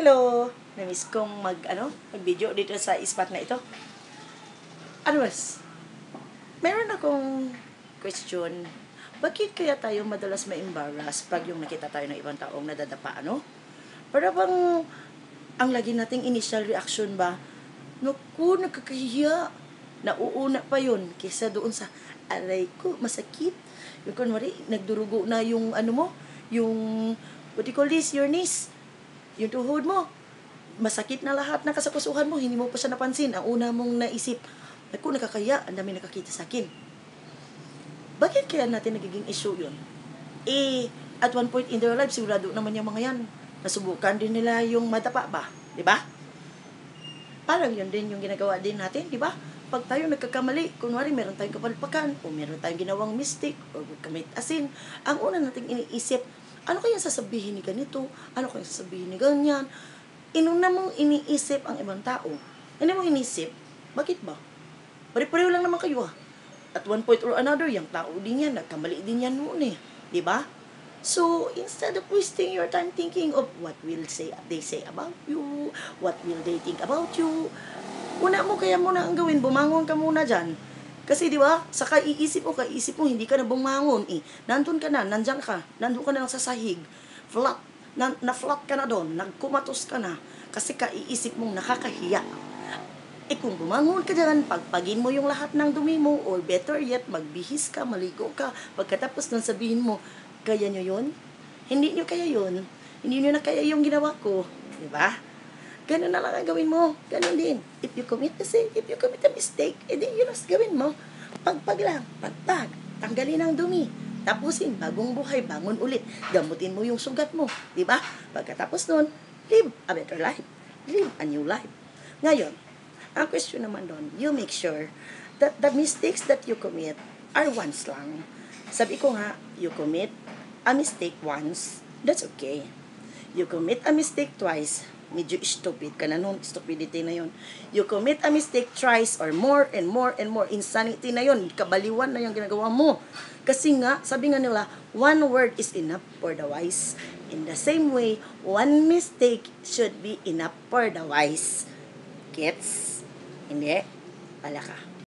Hello! Namiss kong mag-video dito sa spot na ito. Anyways, meron akong question. Bakit kaya tayo madalas ma-embarrass pag yung nakita tayo ng ibang taong nadadapa, ano? Para bang ang lagi nating initial reaction ba, naku, nakakahiya. Nauuna pa yun kaysa doon sa aray ko, masakit. Yung kunwari, nagdurugo na yung yung, what do you call this, your knees, yung tuhod mo. Masakit na lahat ng kasakusuhan mo, hindi mo pa siya napansin. Ang una mong naisip, naku, nakakaya, ang dami nakakita sa akin. Bakit kaya natin nagiging issue yun? At one point in their life, sigurado naman yung mga yan. Nasubukan din nila yung madapa ba? Diba? Parang yun din yung ginagawa din natin, diba? Pag tayo nagkakamali, kunwari meron tayong kapalpakan, o meron tayong ginawang mistake, o kamit asin, ang una nating iniisip, ano kaya sasabihin ni ganito? Ano kaya sasabihin ni ganyan? Inuna mong iniisip ang ibang tao. Hindi mo iniisip, bakit ba? Pare-pareho lang naman kayo At one point or another, yung tao din yan, nagkamali din yan noon Diba? So, instead of wasting your time thinking of what will they say about you, what will they think about you, una mo kaya muna ang gawin, bumangon ka muna dyan. Kasi di ba, sa kaiisip mo, hindi ka na bumangon Nandun ka na, nandyan ka, nandun ka na lang sa sahig. Flat, na-flat ka na doon, nagkumatos ka na. Kasi kaiisip mong nakakahiya. Kung bumangon ka dyan, pagpagin mo yung lahat ng dumi mo, or better yet, magbihis ka, maligo ka. Pagkatapos nang sabihin mo, kaya nyo yun? Hindi nyo kaya yun? Hindi nyo na kaya yung ginawa ko. Di ba? Ganun na lang ang gawin mo. Ganun din. If you commit a mistake, edi yun ang gawin mo. Pagpag lang. Pagpag. Tanggalin ang dumi. Tapusin. Bagong buhay. Bangon ulit. Gamutin mo yung sugat mo. Diba? Pagkatapos nun, live a better life. Live a new life. Ngayon, ang question naman doon, you make sure that the mistakes that you commit are once lang. Sabi ko nga, you commit a mistake once, that's okay. You commit a mistake twice, medyo stupid ka na nun, stupidity na yun. You commit a mistake thrice or more and more and more, insanity na yun, kabaliwan na yung ginagawa mo. Kasi nga, sabi nga nila, one word is enough for the wise. In the same way, one mistake should be enough for the wise. Gets? Hindi? Pala ka.